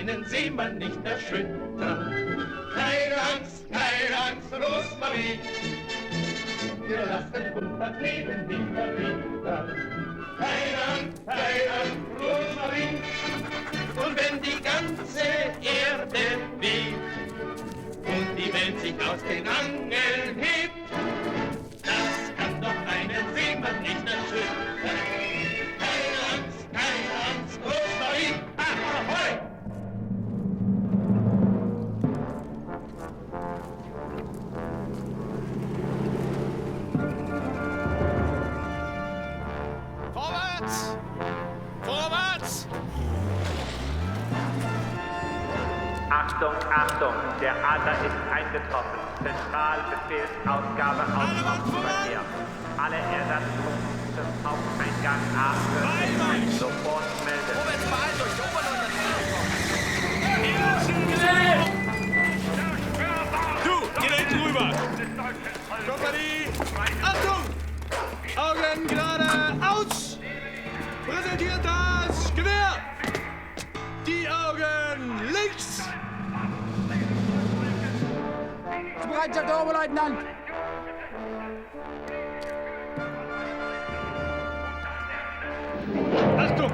einen Seemann nicht erschüttern. Keine Angst, Rosmarie, wir lassen unser Leben nicht erbittern. Keine Angst, Rosmarie, und wenn die ganze Erde weht und die Welt sich aus den Angeln hebt, das kann doch einen Seemann nicht erschüttern. Keine Angst, Rosmarie, ahoi! Vorwärts! Vorwärts! Achtung, Achtung, der Adler ist eingetroffen. Zentralbefehlsausgabe aus Hauptquartier. Alle Ersatztruppen zum Haupteingang A40 sofort melden. Vorwärts, beeilt euch, der Oberleutnant ist gekommen. Du, geh da hinten rüber! Kompanie! Achtung! Augen gerade aus! Präsentiert das Gewehr! Die Augen links! Zur Bereitschaft, der Oberleutnant! Achtung!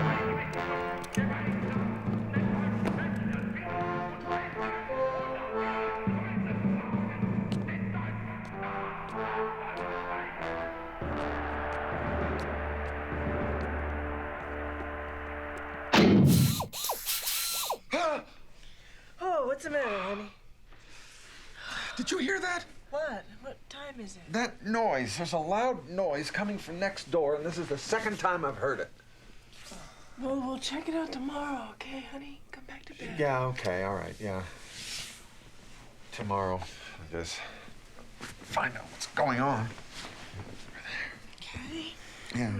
Oh, what's the matter, honey? Did you hear that? What? What time is it? That noise. There's a loud noise coming from next door, and this is the second time I've heard it. Well, we'll check it out tomorrow, okay, honey? Come back to bed. Yeah, okay, all right, yeah. Tomorrow, I guess. Find out what's going on. Okay. Yeah.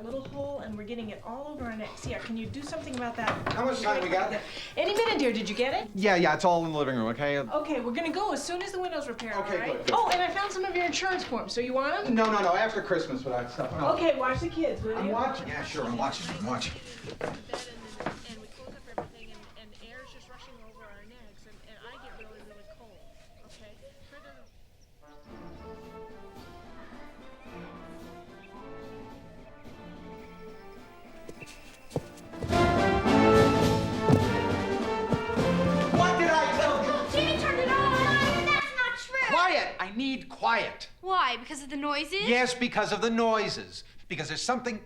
that little hole, and we're getting it all over our necks. Yeah, can you do something about that? How much time we got? Any minute, dear. Did you get it? Yeah, it's all in the living room, okay? Okay, we're gonna go as soon as the window's repaired, Okay, all right? good. Oh, and I found some of your insurance forms, so you want them? No, after Christmas for that stuff. No. Okay, watch the kids, will you? I'm watching. Yeah, sure, I'm watching. And we close up everything, and air's just rushing over our necks, and I get really, really cold, okay? What did I tell you? Jimmy turned it on! That's not true! Quiet! I need quiet. Why? Because of the noises? Yes, because of the noises. Because there's something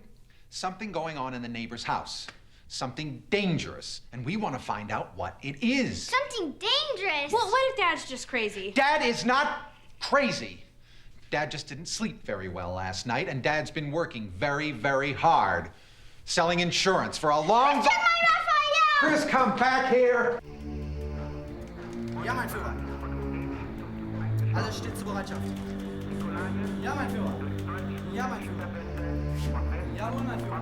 going on in the neighbor's house. Something dangerous. And we want to find out what it is. Something dangerous? Well, what if Dad's just crazy? Dad is not crazy. Dad just didn't sleep very well last night, and Dad's been working very, very hard. Selling insurance for a long... Check my Raphael! Chris, come back here. Ja, mein Führer. Alles steht zur Bereitschaft. Ja, mein Führer. Ja, mein Führer. Jawohl, mein Führer.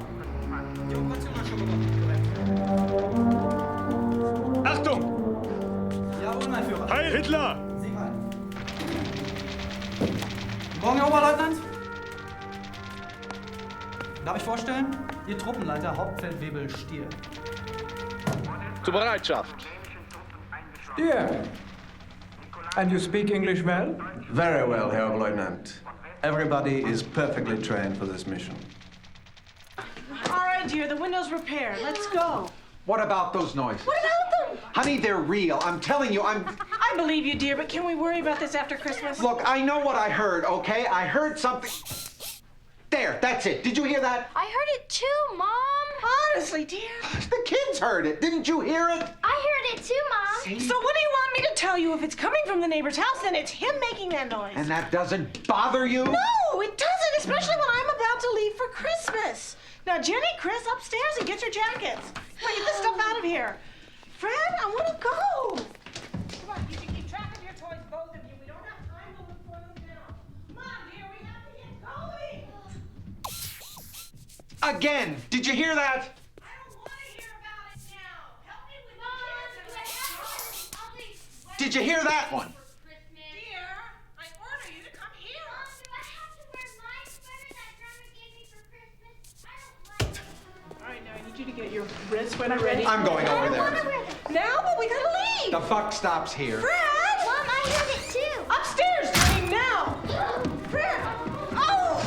Die Operation hat schon begonnen. Achtung! Jawohl, mein Führer. Heil Hitler! Sieg heil. Morgen, Herr Oberleutnant. Darf ich vorstellen? Ihr Truppenleiter Hauptfeldwebel Stier. Zur Bereitschaft. Dear. And you speak English well? Very well, Herr Oberleutnant. Everybody is perfectly trained for this mission. All right, dear, the window's repaired. Let's go. What about those noises? What about them? Honey, they're real. I'm telling you, I believe you, dear, but can we worry about this after Christmas? Look, I know what I heard, okay? I heard something... There, that's it. Did you hear that? I heard it too, Mom. Honestly, dear. The kids heard it. Didn't you hear it? I heard it too, Mom. So what do you want me to tell you? If it's coming from the neighbor's house, then it's him making that noise. And that doesn't bother you? No, it doesn't, especially when I'm about to leave for Christmas. Now, Jenny, Chris, upstairs and get your jackets. Come on, get this stuff out of here. Fred, I want to go. Come on, you can keep track of your toys, both of you. We don't have time to look for them now. Come on, dear, we have to get going. Again, did you hear that? I don't want to hear about it now. Help me with the kids. Did you hear that one? Dear, I order you to come here. Mom, do I have to wear my sweater that Grandma gave me for Christmas? I don't like it. All right, now I need you to get your red sweater ready. I'm going over I there. want to wear that. Now, but we gotta leave. The buck stops here. Fred! Mom, I heard it too. Upstairs, Jenny, now. Fred! Oh!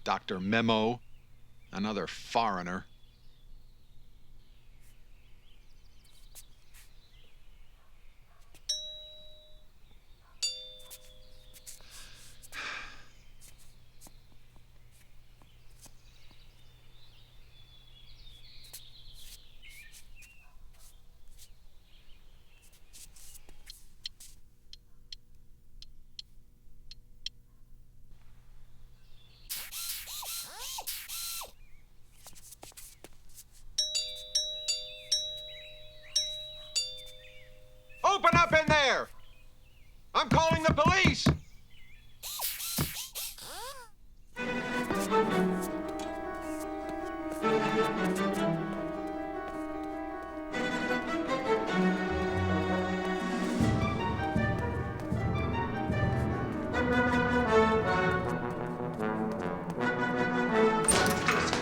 Dr. Memo, another foreigner. Open up in there! I'm calling the police!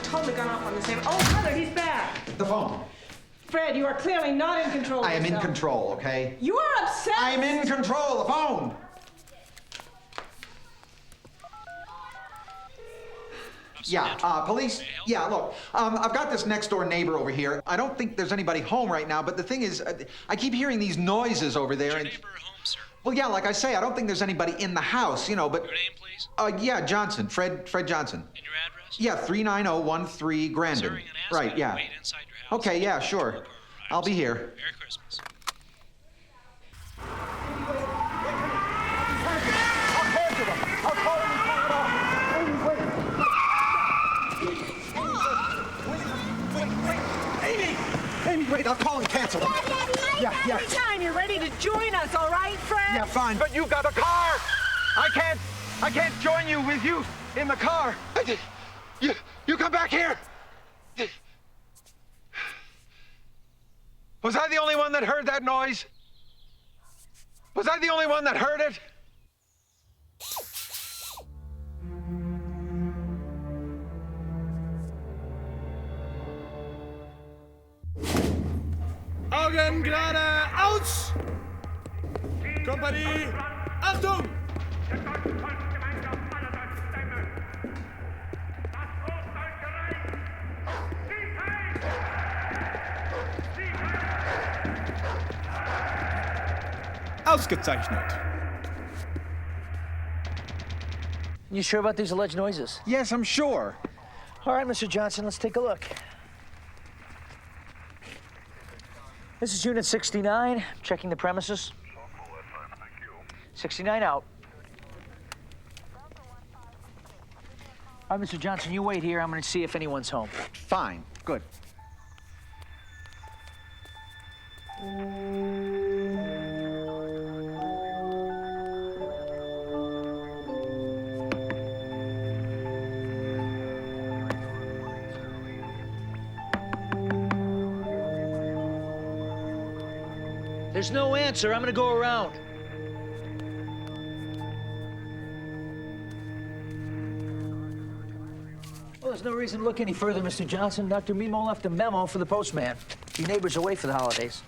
Totally gone off on the same. Oh, brother, he's back. The phone. Fred, you are clearly not in control of I am in yourself. control, okay? You are upset. I'm in control. The phone. Yeah, police. Yeah, look, I've got this next door neighbor over here. I don't think there's anybody home right now, but the thing is, I keep hearing these noises over there. Is your And neighbor home, sir? well, yeah, like I say, I don't think there's anybody in the house, you know, but Your name, please? yeah, Johnson, Fred Johnson. And your address? Yeah, 39013 Grandin. Sir, you're gonna ask Right, me to yeah. wait inside your house. Okay, yeah, sure. Arrives. I'll be here. Merry Christmas. I'll hand you the Amy, wait, I'll call and cancel. Yeah. Anytime you're ready to join us, all right, Fred? Yeah, fine, but you've got a car. I can't join you with you in the car. You come back here. Was I the only one that heard that noise? Was I the only one that heard it? Augen gerade aus! Kompanie, Achtung! Ausgezeichnet. You sure about these alleged noises? Yes, I'm sure. All right, Mr. Johnson, let's take a look. This is Unit 69, checking the premises. 69 out. All right, Mr. Johnson, you wait here. I'm going to see if anyone's home. Fine, good. There's no answer. I'm going to go around. Well, there's no reason to look any further, Mr. Johnson. Dr. Mimo left a memo for the postman. Your neighbor's away for the holidays.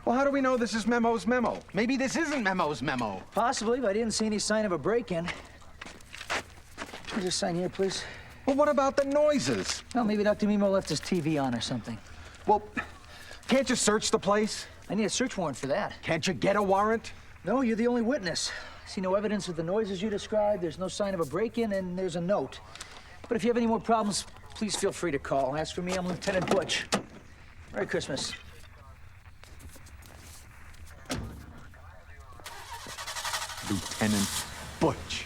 Well, how do we know this is Memo's memo? Maybe this isn't Memo's memo. Possibly, but I didn't see any sign of a break-in. Can you just sign here, please? Well, what about the noises? Well, maybe Dr. Mimo left his TV on or something. Well, can't you search the place? I need a search warrant for that. Can't you get a warrant? No, you're the only witness. I see no evidence of the noises you described. There's no sign of a break-in, and there's a note. But if you have any more problems, please feel free to call. As for me, I'm Lieutenant Butch. Merry Christmas. Lieutenant Butch.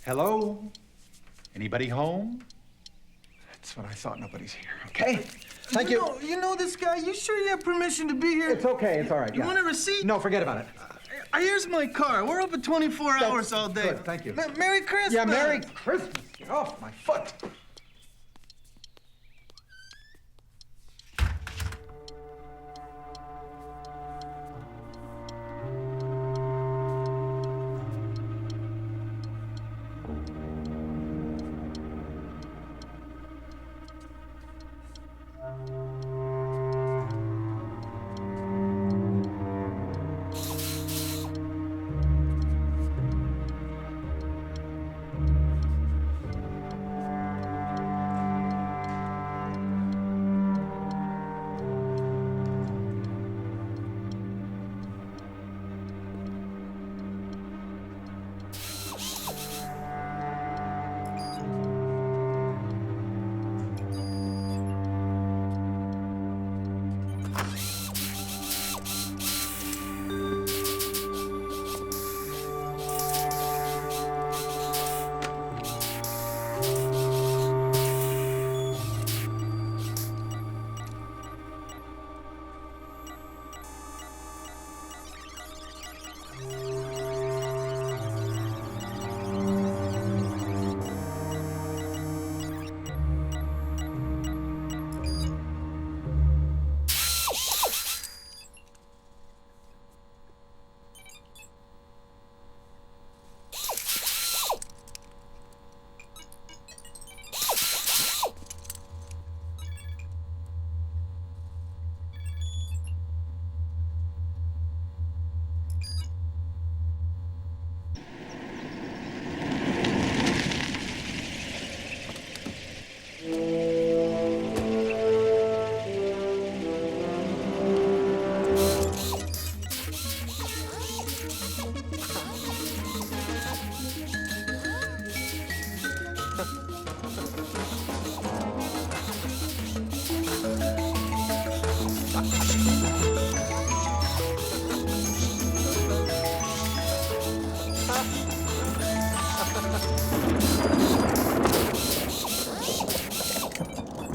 Hello? Anybody home? That's what I thought. Nobody's here. Okay. Thank you. You know this guy? You sure you have permission to be here? It's okay. It's all right. You want a receipt? No, forget about it. Here's my car. We're open 24 hours all day. Good, thank you. Merry Christmas. Yeah, Merry Christmas. Get off my foot.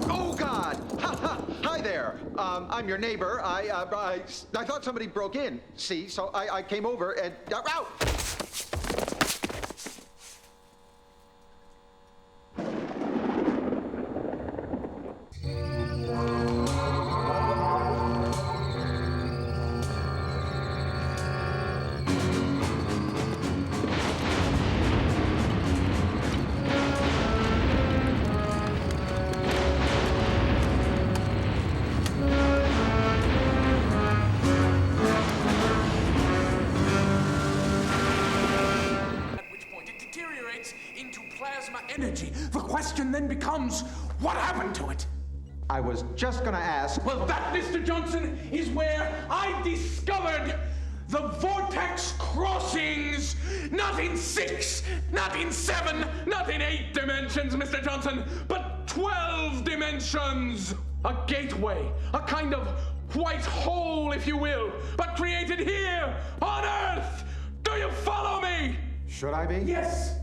Oh, God! Hi there. I'm your neighbor. I thought somebody broke in. See, so I came over and... Ow! Energy. The question then becomes, what happened to it? I was just gonna ask... Well, that, Mr. Johnson, is where I discovered the vortex crossings. Not in 6, not in 7, not in 8 dimensions, Mr. Johnson, but 12 dimensions. A gateway, a kind of white hole, if you will, but created here on Earth. Do you follow me? Should I be? Yes.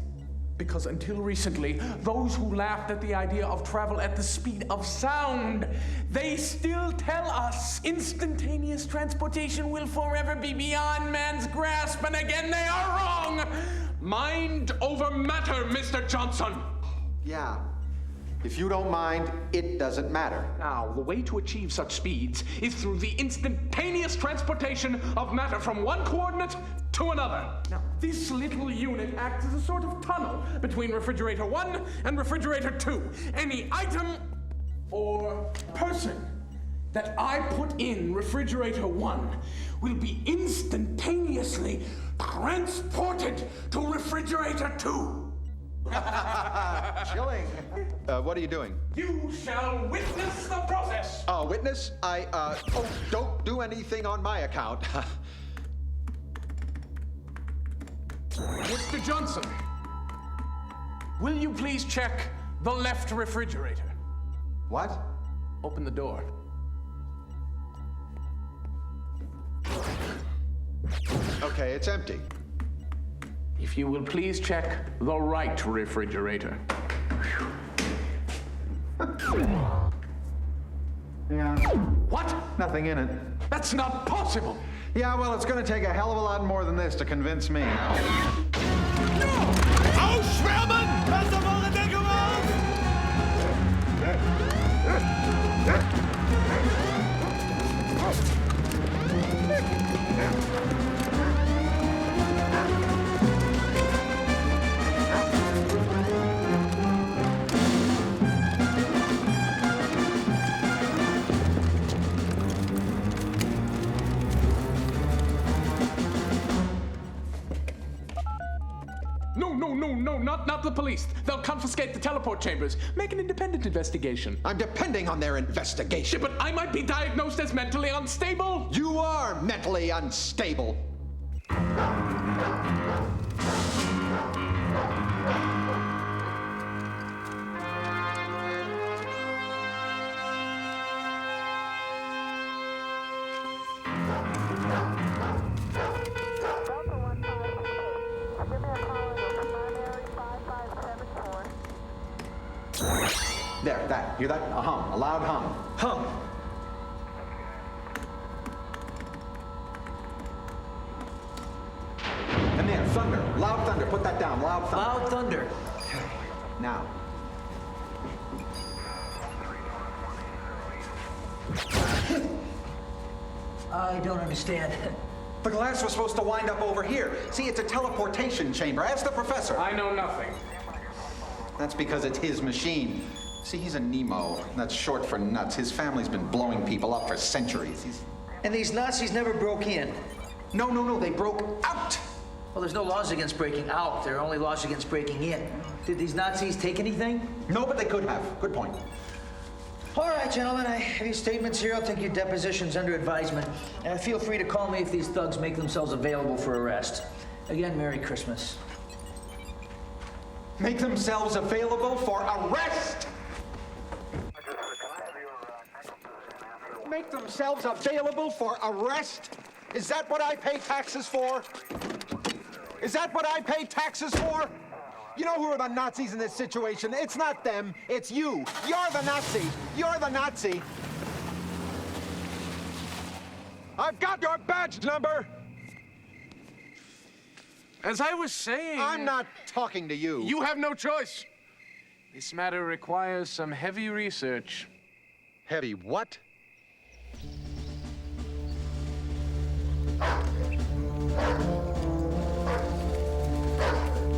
Because until recently, those who laughed at the idea of travel at the speed of sound, they still tell us instantaneous transportation will forever be beyond man's grasp, and again they are wrong. Mind over matter, Mr. Johnson. Yeah. If you don't mind, it doesn't matter. Now, the way to achieve such speeds is through the instantaneous transportation of matter from one coordinate to another. Now, this little unit acts as a sort of tunnel between refrigerator 1 and refrigerator 2. Any item or person that I put in refrigerator 1 will be instantaneously transported to refrigerator 2. Chilling. What are you doing? You shall witness the process. Witness? Don't do anything on my account. Mr. Johnson, will you please check the left refrigerator? What? Open the door. Okay, it's empty. If you will please check the right refrigerator. Yeah. What? Nothing in it. That's not possible. Yeah, well, it's going to take a hell of a lot more than this to convince me. Ausschwärmen! Pass auf eure Deckung auf! No, not the police. They'll confiscate the teleport chambers. Make an independent investigation. I'm depending on their investigation. Yeah, but I might be diagnosed as mentally unstable. You are mentally unstable. There, that. Hear that? A hum. A loud hum. Hum. And there, thunder. Loud thunder. Put that down. Loud thunder. Loud thunder. Now. I don't understand. The glass was supposed to wind up over here. See, it's a teleportation chamber. Ask the professor. I know nothing. That's because it's his machine. See, he's a Nemo. That's short for nuts. His family's been blowing people up for centuries. And these Nazis never broke in? No, they broke out. Well, there's no laws against breaking out. There are only laws against breaking in. Did these Nazis take anything? No, but they could have. Good point. All right, gentlemen, I have your statements here. I'll take your depositions under advisement. Feel free to call me if these thugs make themselves available for arrest. Again, Merry Christmas. Make themselves available for arrest? Make themselves available for arrest? Is that what I pay taxes for? Is that what I pay taxes for? You know who are the Nazis in this situation? It's not them, it's you. You're the Nazi. You're the Nazi. I've got your badge number. As I was saying... I'm not talking to you. You have no choice. This matter requires some heavy research. Heavy what?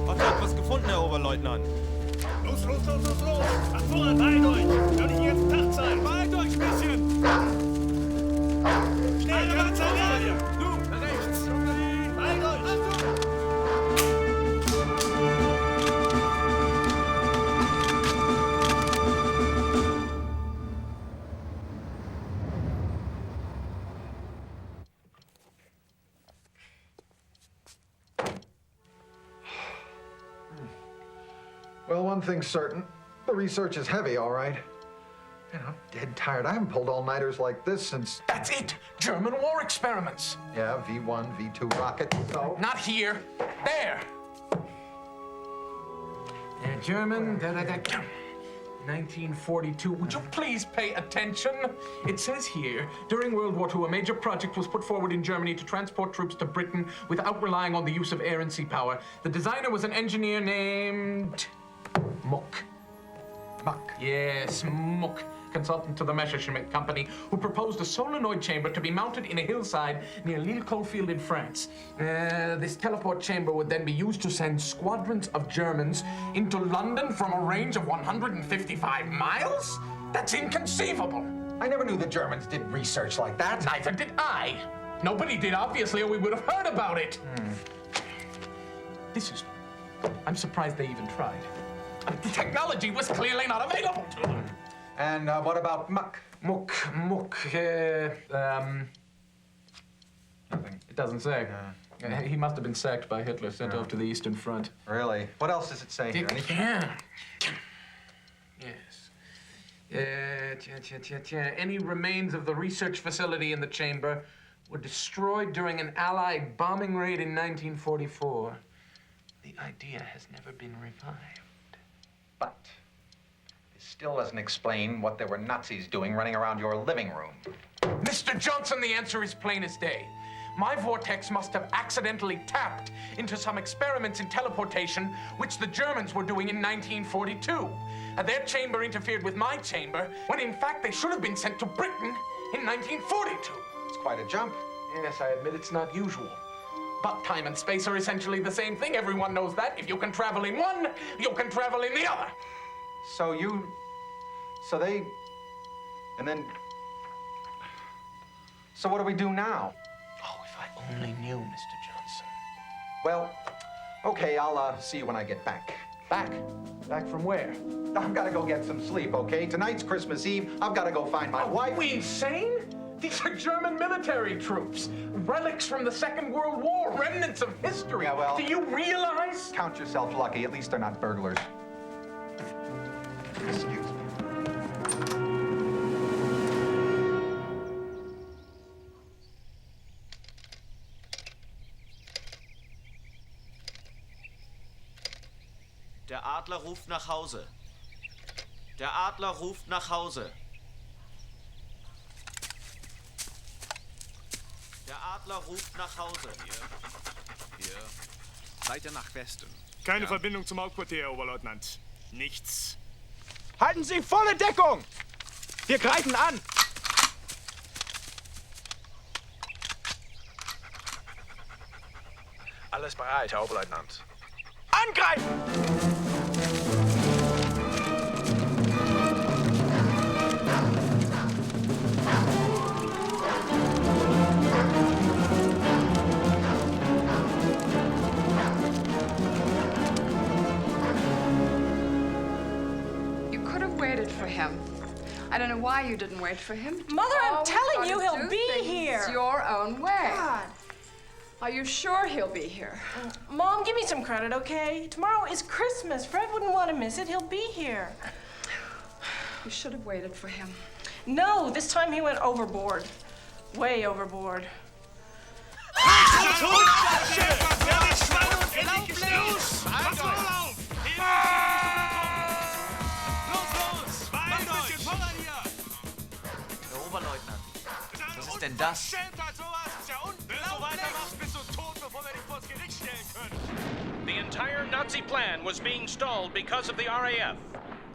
Habt ihr etwas gefunden, Herr Oberleutnant? Los, los, los, los, los! Nach vorne, beeilt euch! Soll ich jetzt Tag sein? Beeilt euch ein bisschen! Schnell, Alle Zeit hier! her! Du, da rechts! Beeilt euch! Well, one thing's certain. The research is heavy, all right. And I'm dead tired. I haven't pulled all-nighters like this since... That's it! German war experiments! Yeah, V1, V2 rocket. So? Not here. There! German, 1942. Would you please pay attention? It says here, during World War II, a major project was put forward in Germany to transport troops to Britain without relying on the use of air and sea power. The designer was an engineer named... Muck. Muck. Yes, Muck. Consultant to the Messerschmitt Company, who proposed a solenoid chamber to be mounted in a hillside near Lille Coalfield in France. This teleport chamber would then be used to send squadrons of Germans into London from a range of 155 miles? That's inconceivable. I never knew the Germans did research like that. Neither did I. Nobody did, obviously, or we would have heard about it. I'm surprised they even tried. The technology was clearly not available to them. And what about Muck? Muck. Nothing. It doesn't say. He must have been sacked by Hitler, sent off to the Eastern Front. Really? What else does it say here? Anything? Yes. Any remains of the research facility in the chamber were destroyed during an Allied bombing raid in 1944. The idea has never been revived. But it still doesn't explain what there were Nazis doing running around your living room. Mr. Johnson, the answer is plain as day. My vortex must have accidentally tapped into some experiments in teleportation which the Germans were doing in 1942. Their chamber interfered with my chamber when in fact they should have been sent to Britain in 1942. It's quite a jump. Yes, I admit it's not usual. But time and space are essentially the same thing. Everyone knows that. If you can travel in one, you can travel in the other. So what do we do now? Oh, if I only knew, Mr. Johnson. Well, okay, I'll see you when I get back. Back? Back from where? I've got to go get some sleep, okay? Tonight's Christmas Eve. I've got to go find my wife. Are we insane? These are German military troops. Relics from the Second World War. Remnants of history. Yeah, well... Do you realize? Count yourself lucky. At least they're not burglars. Excuse me. Der Adler ruft nach Hause. Der Adler ruft nach Hause. Der Adler ruft nach Hause. Hier. Seid ihr nach Westen? Keine Verbindung zum Hauptquartier, Oberleutnant. Nichts. Halten Sie volle Deckung! Wir greifen an! Alles bereit, Herr Oberleutnant. Angreifen! For him. I don't know why you didn't wait for him. Mother, I'm telling you, he'll be things here. Your own way. God. Are you sure he'll be here? Mom, give me some credit, okay? Tomorrow is Christmas. Fred wouldn't want to miss it. He'll be here. You should have waited for him. No, this time he went overboard. Way overboard. Los! Mach ein bisschen voran hier! Herr Oberleutnant, was ist denn das? Unverschämtheit, sowas ist ja unten! Wenn du so weitermachst, bist du tot, bevor wir dich vors Gericht stellen können! The entire Nazi plan was being stalled because of the RAF.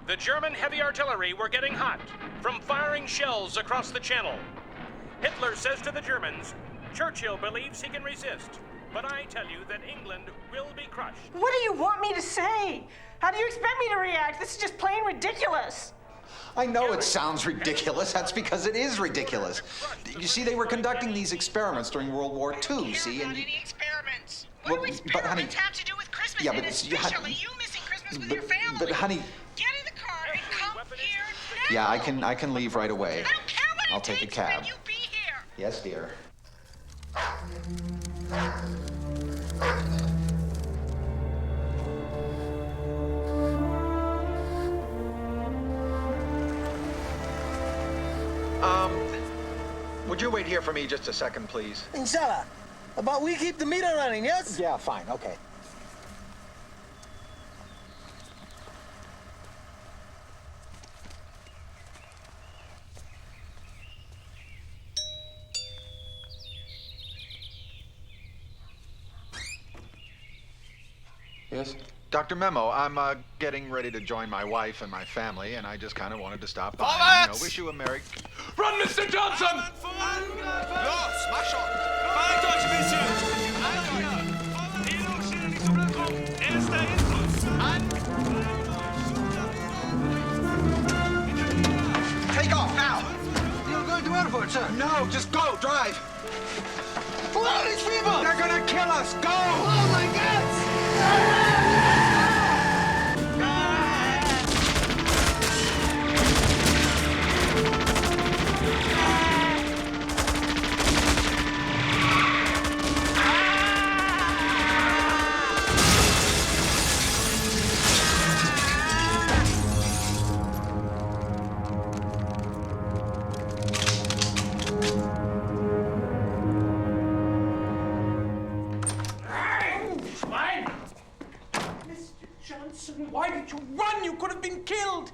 The German heavy artillery were getting hot from firing shells across the channel. Hitler says to the Germans, Churchill believes he can resist, but I tell you that England will be crushed. What do you want me to say? How do you expect me to react? This is just plain ridiculous. I know it sounds ridiculous. That's because it is ridiculous. You see, they were conducting these experiments during World War II, see? And Any experiments? Well, What do experiments have to do with Christmas? Yeah, and but especially you missing Christmas with your family. But honey, Get in the car and come here now. yeah, I can leave right away. I don't care what I'll it take a takes, cab. man. You be here. Yes, dear. Would you wait here for me just a second, please? Inshallah. But we keep the meter running, yes? Yeah, fine, okay. Yes? Dr. Memo, I'm getting ready to join my wife and my family, and I just kind of wanted to stop by. And, wish you a Merry... Run, Mr. Johnson! Los, mach schon! Verhaltet euch ein bisschen! Die Jungs stehen nicht so blöd rum! Er ist da hinten! An! Take off, now! You're going to airport, sir? No, just go, drive! Who are these people? They're gonna kill us! Go! Oh, my God! Why did you run? You could have been killed.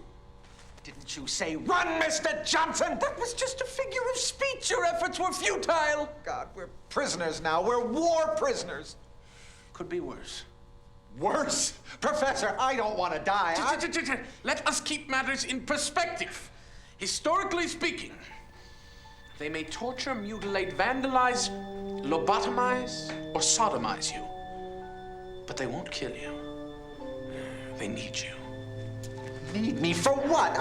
Didn't you say run, Mr. Johnson? That was just a figure of speech. Your efforts were futile. God, we're prisoners now. We're war prisoners. Could be worse. Worse? Professor, I don't want to die. Let us keep matters in perspective. Historically speaking, they may torture, mutilate, vandalize, lobotomize, or sodomize you. But they won't kill you. They need you. Need me for what?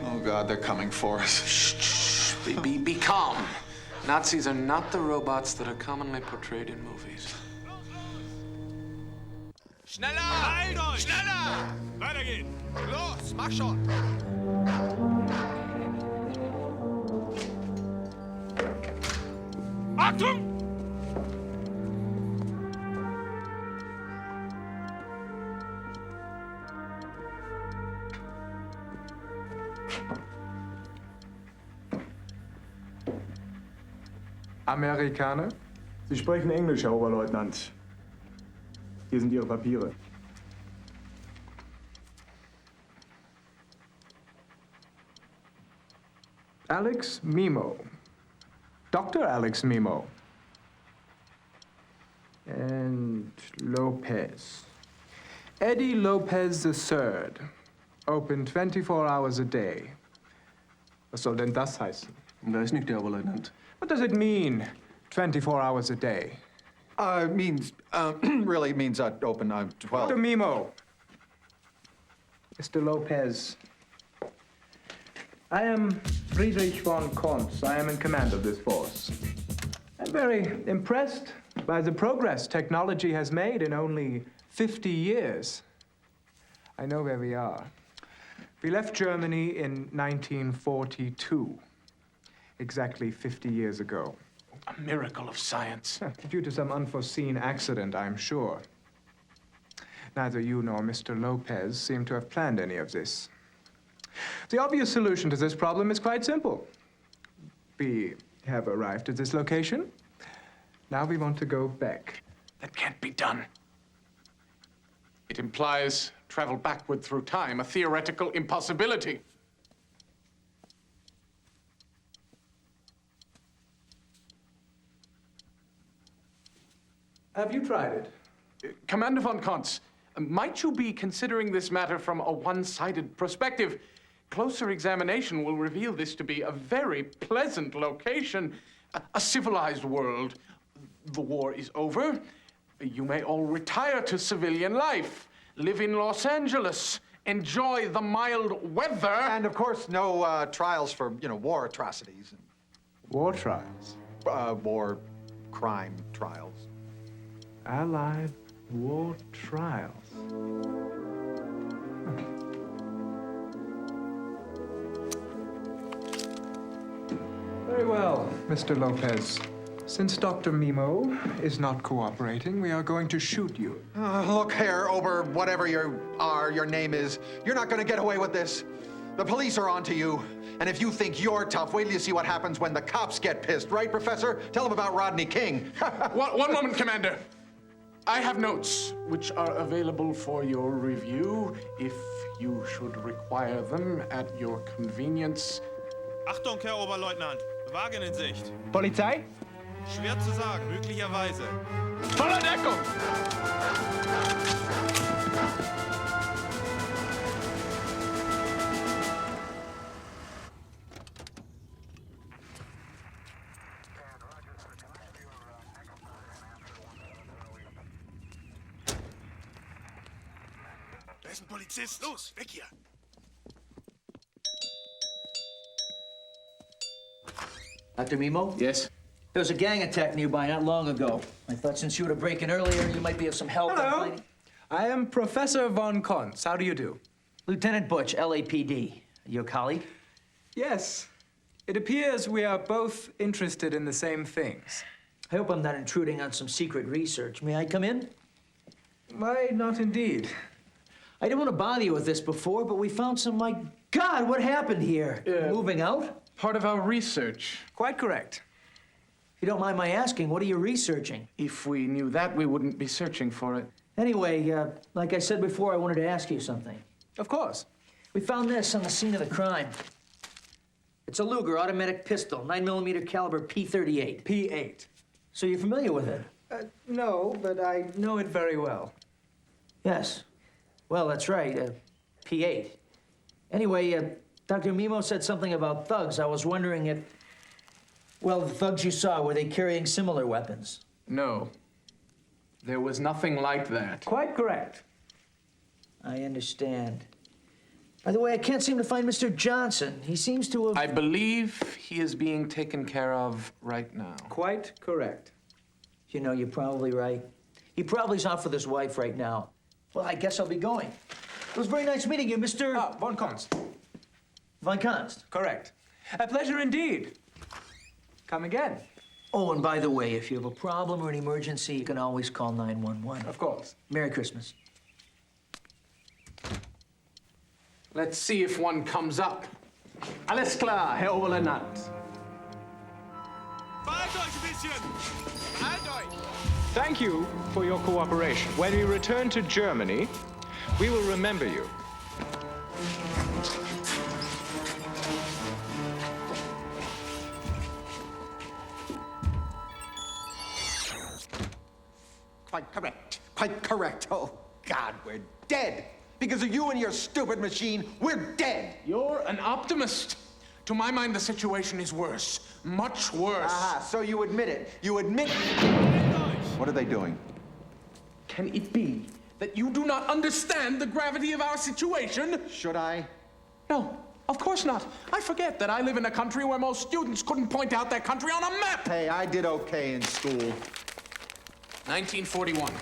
Oh, God, they're coming for us. Shh. Be calm. Nazis are not the robots that are commonly portrayed in movies. Schneller! Halt euch! Schneller! Weitergehen! Los, mach schon! Achtung! Amerikaner? Sie sprechen Englisch, Herr Oberleutnant. Hier sind Ihre Papiere. Alex Memo. Dr. Alex Memo. And Lopez. Eddie Lopez III. Open 24 hours a day. Was soll denn das heißen? Weiß nicht, Herr Oberleutnant. What does it mean, 24 hours a day? It means, really means open 12. Dr. Memo. Mr. Lopez. I am Friedrich von Konz. I am in command of this force. I'm very impressed by the progress technology has made in only 50 years. I know where we are. We left Germany in 1942, exactly 50 years ago. A miracle of science. Due to some unforeseen accident, I'm sure. Neither you nor Mr. Lopez seem to have planned any of this. The obvious solution to this problem is quite simple. We have arrived at this location. Now we want to go back. That can't be done. It implies travel backward through time, a theoretical impossibility. Have you tried it? Commander von Kontz, might you be considering this matter from a one-sided perspective? Closer examination will reveal this to be a very pleasant location, a civilized world. The war is over. You may all retire to civilian life, live in Los Angeles, enjoy the mild weather. And of course, no trials for, war atrocities. War trials? War crime trials. Allied war trials. Very well, Mr. Lopez. Since Dr. Mimo is not cooperating, we are going to shoot you. Look here, Ober, whatever your name is, you're not gonna get away with this. The police are onto you. And if you think you're tough, wait till you see what happens when the cops get pissed, right, Professor? Tell them about Rodney King. One moment, Commander. I have notes which are available for your review if you should require them at your convenience. Achtung, Herr Oberleutnant. Wagen in Sicht. Polizei? Schwer zu sagen, möglicherweise. Voller Deckung! Da ist ein Polizist. Los, weg hier. Dr. Mimo? Yes? There was a gang attack nearby not long ago. I thought since you were to break in earlier, you might be of some help. Hello. I am Professor von Kontz. How do you do? Lieutenant Butch, LAPD. Your colleague? Yes. It appears we are both interested in the same things. I hope I'm not intruding on some secret research. May I come in? Why, not indeed. I didn't want to bother you with this before, but we found some, my God, what happened here? Moving out? Part of our research. Quite correct. If you don't mind my asking, what are you researching? If we knew that, we wouldn't be searching for it. Anyway, like I said before, I wanted to ask you something. Of course. We found this on the scene of the crime. It's a Luger automatic pistol, 9mm caliber P38. P8. So you're familiar with it? No, but I know it very well. Yes. Well, that's right, P8. Anyway, Dr. Mimo said something about thugs. I was wondering if, well, the thugs you saw, were they carrying similar weapons? No. There was nothing like that. Quite correct. I understand. By the way, I can't seem to find Mr. Johnson. He seems to have... I believe he is being taken care of right now. Quite correct. You know, you're probably right. He probably's off with his wife right now. Well, I guess I'll be going. It was very nice meeting you, Mr... von Konst. Von Konst. Correct. A pleasure indeed. Come again. Oh, and by the way, if you have a problem or an emergency, you can always call 911. Of course. Merry Christmas. Let's see if one comes up. Alles klar, Herr Oberleutnant. Verhaltet euch ein bisschen! Verhaltet euch! Thank you for your cooperation. When we return to Germany, we will remember you. Quite correct. Quite correct. Oh, God, we're dead. Because of you and your stupid machine, we're dead. You're an optimist. To my mind, the situation is worse. Much worse. Aha, so you admit it. You admit... What are they doing? Can it be that you do not understand the gravity of our situation? Should I? No, of course not. I forget that I live in a country where most students couldn't point out their country on a map. Hey, I did okay in school. 1941.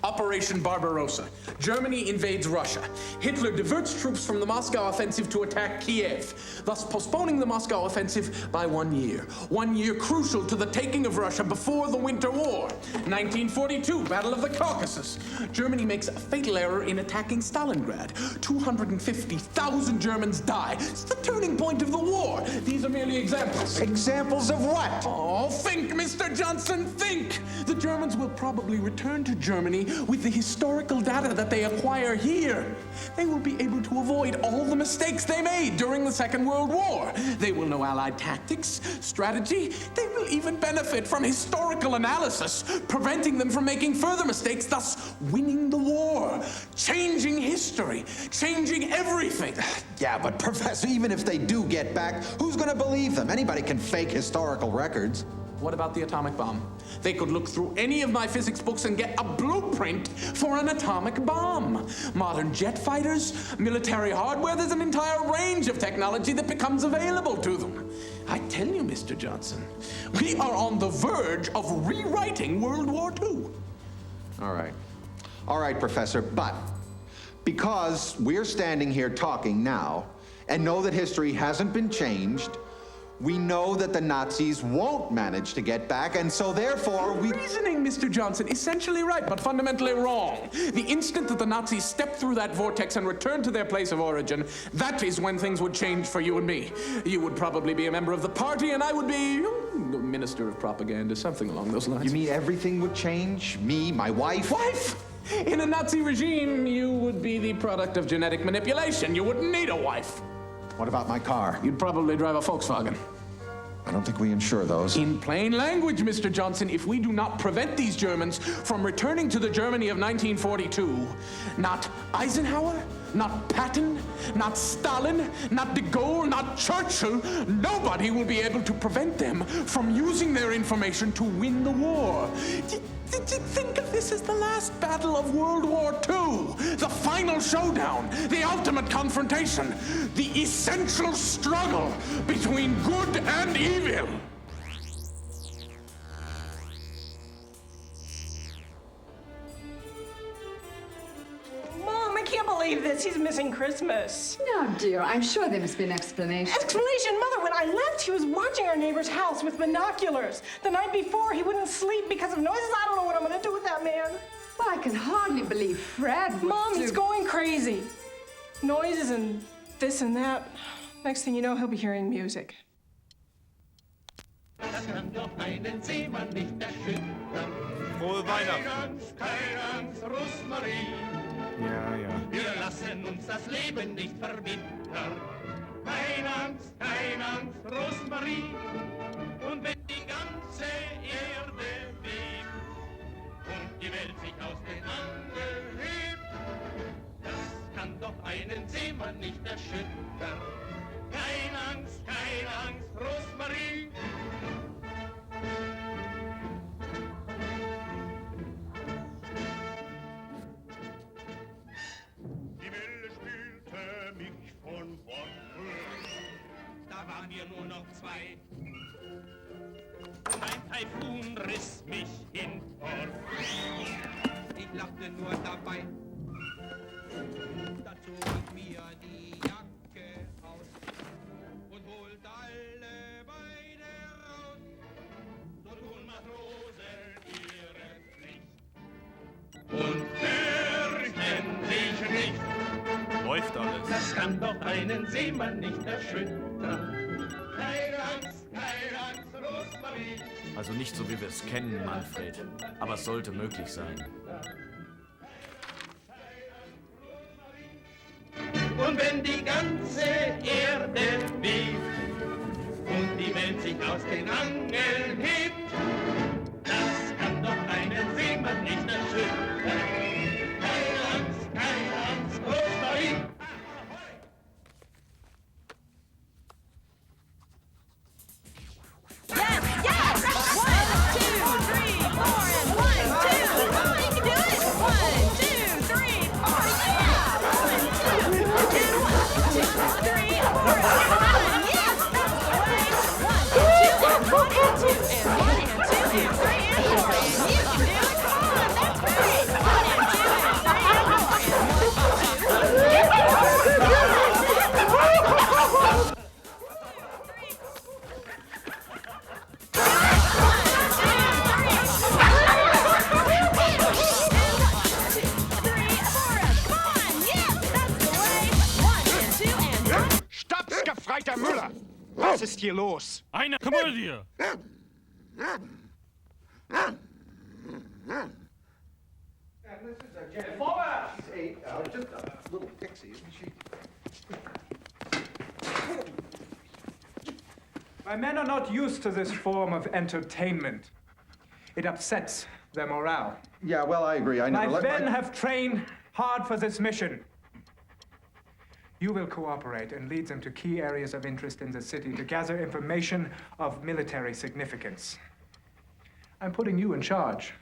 Operation Barbarossa. Germany invades Russia. Hitler diverts troops from the Moscow offensive to attack Kiev, thus postponing the Moscow offensive by 1 year. 1 year crucial to the taking of Russia before the Winter War. 1942, Battle of the Caucasus. Germany makes a fatal error in attacking Stalingrad. 250,000 Germans die. It's the turning point of the war. These are merely examples. Examples of what? Oh, think, Mr. Johnson, think! The Germans will probably return to Germany with the historical data that they acquire here. They will be able to avoid all the mistakes they made during the Second World War. They will know Allied tactics, strategy. They will even benefit from historical analysis, preventing them from making further mistakes, thus winning the war, changing history, changing everything. Yeah, but Professor, even if they do get back, who's gonna believe them? Anybody can fake historical records. What about the atomic bomb? They could look through any of my physics books and get a blueprint for an atomic bomb. Modern jet fighters, military hardware, there's an entire range of technology that becomes available to them. I tell you, Mr. Johnson, we are on the verge of rewriting World War II. All right, Professor, but because we're standing here talking now and know that history hasn't been changed, we know that the Nazis won't manage to get back, and so therefore we... Reasoning, Mr. Johnson, essentially right, but fundamentally wrong. The instant that the Nazis step through that vortex and return to their place of origin, that is when things would change for you and me. You would probably be a member of the party, and I would be Minister of Propaganda, something along those lines. You mean everything would change? Me, my wife? Wife? In a Nazi regime, you would be the product of genetic manipulation. You wouldn't need a wife. What about my car? You'd probably drive a Volkswagen. I don't think we insure those. In plain language, Mr. Johnson, if we do not prevent these Germans from returning to the Germany of 1942, not Eisenhower, not Patton, not Stalin, not de Gaulle, not Churchill, nobody will be able to prevent them from using their information to win the war. Think of this as the last battle of World War II, the final showdown, the ultimate confrontation, the essential struggle between good and evil. Mom, I can't believe this. He's missing Christmas. No, dear, I'm sure there must be an explanation. Explanation? Mother, when I left, he was watching our neighbor's house with binoculars. The night before, he wouldn't sleep because of noises. I don't know what I'm going to do with that man. Well, I can hardly believe Fred would Mom, do... he's going crazy. Noises and this and that. Next thing you know, he'll be hearing music. Frohe Weihnachten. Ja, ja. Wir lassen uns das Leben nicht verbittern. Keine Angst, Rosmarie. Und wenn die ganze Erde bebt und die Welt sich aus den Angeln hebt, das kann doch einen Seemann nicht erschüttern. Keine Angst, Rosmarie. Die Welle spülte mich von Bord. Da waren wir nur noch zwei. Und ein Taifun riss mich hinfort. Ich lachte nur dabei. Da zog ich mir die Jacke aus und holte alle Beine raus. So tun Matrosen ihre Pflicht. Und fürchten sich nicht. Läuft alles. Das kann doch einen Seemann nicht erschüttern. Keine Angst, Rosmarie. Also nicht so, wie wir es kennen, Manfred. Aber es sollte möglich sein. Und wenn die ganze Erde bebt und die Welt sich aus den Angeln hebt, das kann doch einen Seemann nicht erschüttern. Keine Angst, Rosmarie. Yes! Yes! 1, 2, 3, 4, and 1, 2. Come on, you can do it! 1, 2, 3, 4, yeah! 1, 2, and 1, 2, 3, 4, and 1. Yes! That's the way! 1, 2, and 1, and 2, and ist hier los? Eine Komödie! Just a little pixie, isn't she? My men are not used to this form of entertainment. It upsets their morale. Yeah, well, I agree. I My never men have trained hard for this mission. You will cooperate and lead them to key areas of interest in the city to gather information of military significance. I'm putting you in charge.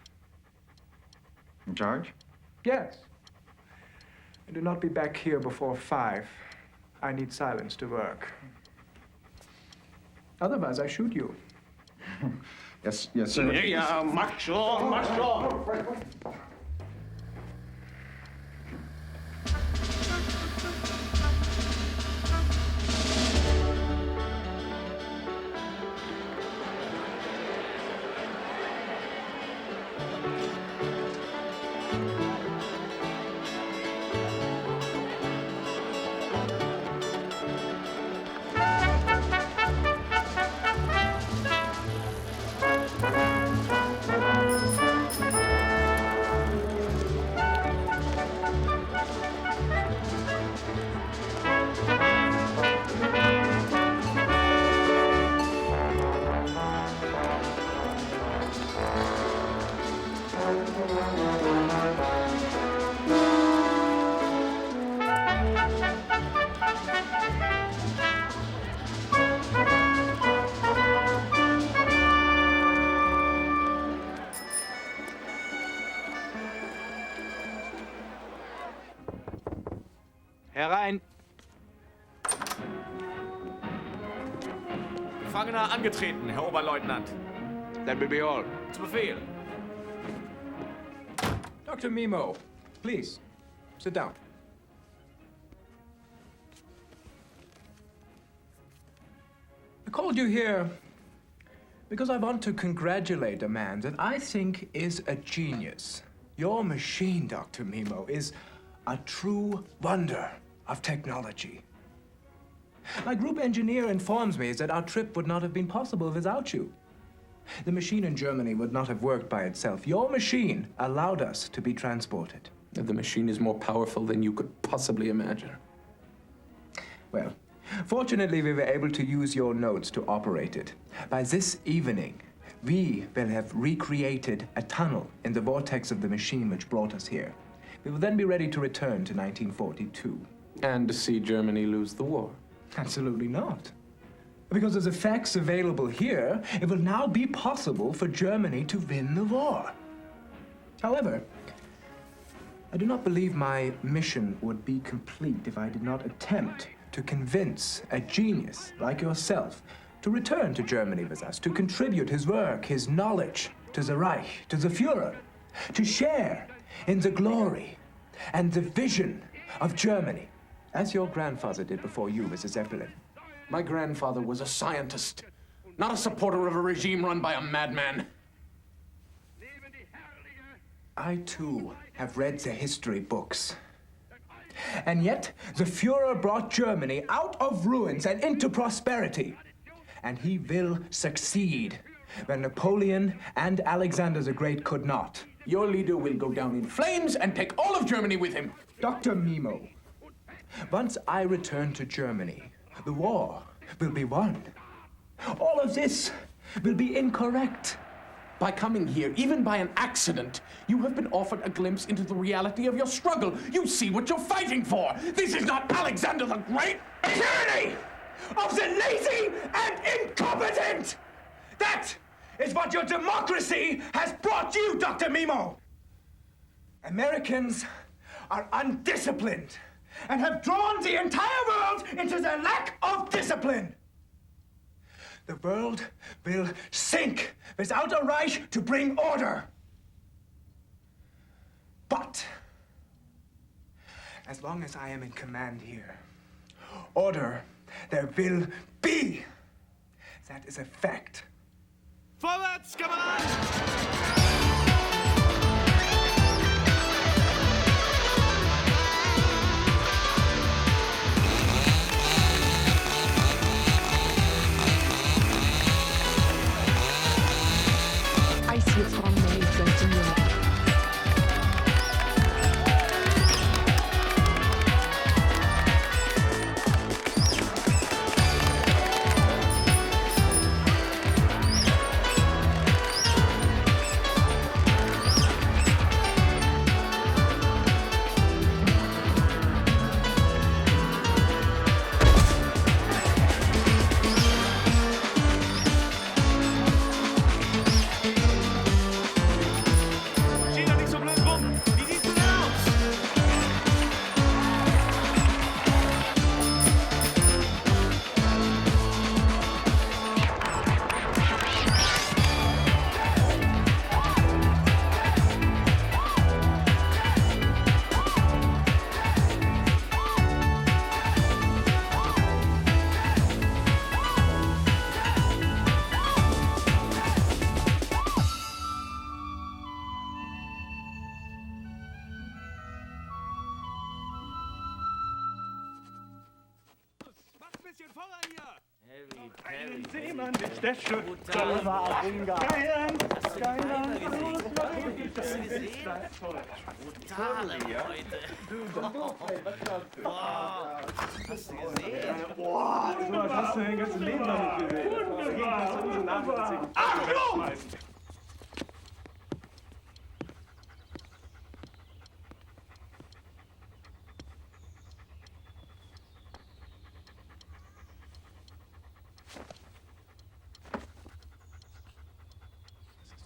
In charge? Yes. And do not be back here before 5. I need silence to work. Otherwise, I shoot you. Yes, sir. Ja, mach schon, mach schon! Herein. Gefangener angetreten, Herr Oberleutnant. That will be all. Zu Befehl. Dr. Mimo, please, sit down. I called you here because I want to congratulate a man that I think is a genius. Your machine, Dr. Mimo, is a true wonder of technology. My group engineer informs me that our trip would not have been possible without you. The machine in Germany would not have worked by itself. Your machine allowed us to be transported. The machine is more powerful than you could possibly imagine. Well, fortunately, we were able to use your notes to operate it. By this evening, we will have recreated a tunnel in the vortex of the machine which brought us here. We will then be ready to return to 1942. And to see Germany lose the war. Absolutely not. Because of the facts available here, it will now be possible for Germany to win the war. However, I do not believe my mission would be complete if I did not attempt to convince a genius like yourself to return to Germany with us, to contribute his work, his knowledge to the Reich, to the Führer, to share in the glory and the vision of Germany, as your grandfather did before you with the Zeppelin. My grandfather was a scientist, not a supporter of a regime run by a madman. I, too, have read the history books. And yet, the Führer brought Germany out of ruins and into prosperity. And he will succeed when Napoleon and Alexander the Great could not. Your leader will go down in flames and take all of Germany with him. Dr. Mimo, once I return to Germany, the war will be won. All of this will be incorrect. By coming here, even by an accident, you have been offered a glimpse into the reality of your struggle. You see what you're fighting for. This is not Alexander the Great. Tyranny of the lazy and incompetent! That is what your democracy has brought you, Dr. Mimo! Americans are undisciplined and have drawn the entire world into their lack of discipline. The world will sink without a Reich to bring order. But as long as I am in command here, order there will be. That is a fact. Vorwärts, Kameraden! bisschen voran hier! Heavy. Seemann mit Städtchen! Brutal. Kein Angst! Brutale Leute. Boah, hast du gesehen? Boah, sowas hast du dein ganzes Leben noch nicht gesehen. Achtung!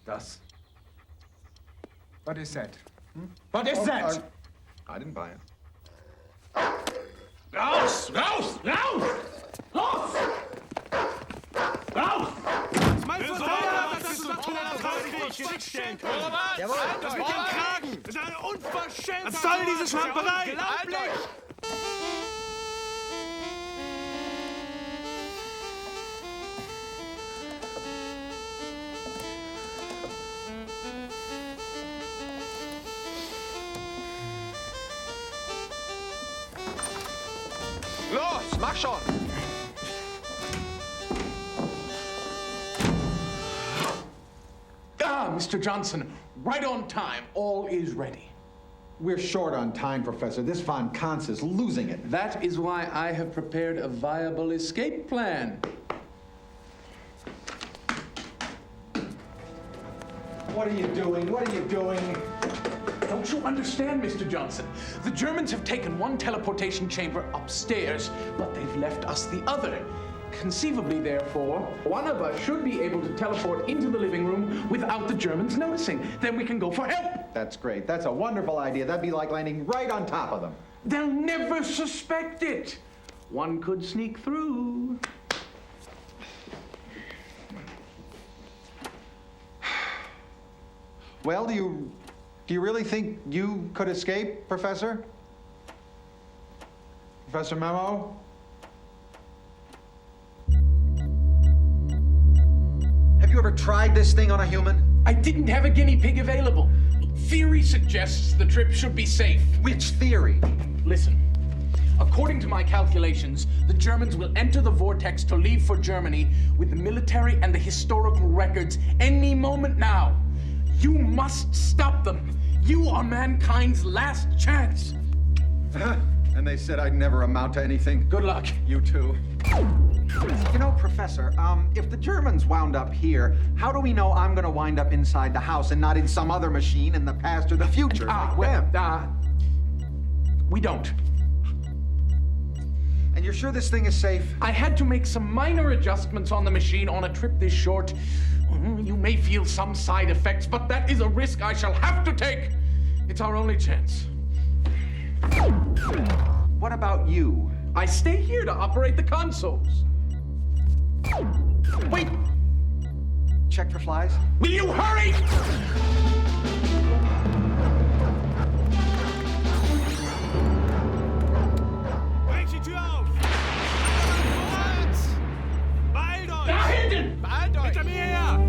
Das. What is that? What is that? I didn't buy it. Raus! Raus! Raus! Raus! Raus! Mein Verteidiger, das ist doch Krieg stellen können. Jawohl, Das mit dem Kragen. Das ist eine Unverschämtheit. Was soll diese Schlamperei? Unglaublich. Los, mach schon! Ah, Mr. Johnson, right on time. All is ready. We're short on time, Professor. This Von Kantz is losing it. That is why I have prepared a viable escape plan. What are you doing? What are you doing? Don't you understand, Mr. Johnson? The Germans have taken one teleportation chamber upstairs, but they've left us the other. Conceivably, therefore, one of us should be able to teleport into the living room without the Germans noticing. Then we can go for help. That's great. That's a wonderful idea. That'd be like landing right on top of them. They'll never suspect it. One could sneak through. Well, do you really think you could escape, Professor? Professor Memo? Have you ever tried this thing on a human? I didn't have a guinea pig available. Theory suggests the trip should be safe. Which theory? Listen. According to my calculations, the Germans will enter the vortex to leave for Germany with the military and the historical records any moment now. You must stop them. You are mankind's last chance. And they said I'd never amount to anything. Good luck. You too. You know, Professor, if the Germans wound up here, how do we know I'm gonna wind up inside the house and not in some other machine in the past or the future? We don't. And you're sure this thing is safe? I had to make some minor adjustments on the machine on a trip this short. You may feel some side effects, but that is a risk I shall have to take. It's our only chance. What about you? I stay here to operate the consoles. Wait! Check for flies? Will you hurry? Brech die Tür auf! Vorwärts! Beeilt euch! Da hinten! Beeilt euch! Hinter mir her!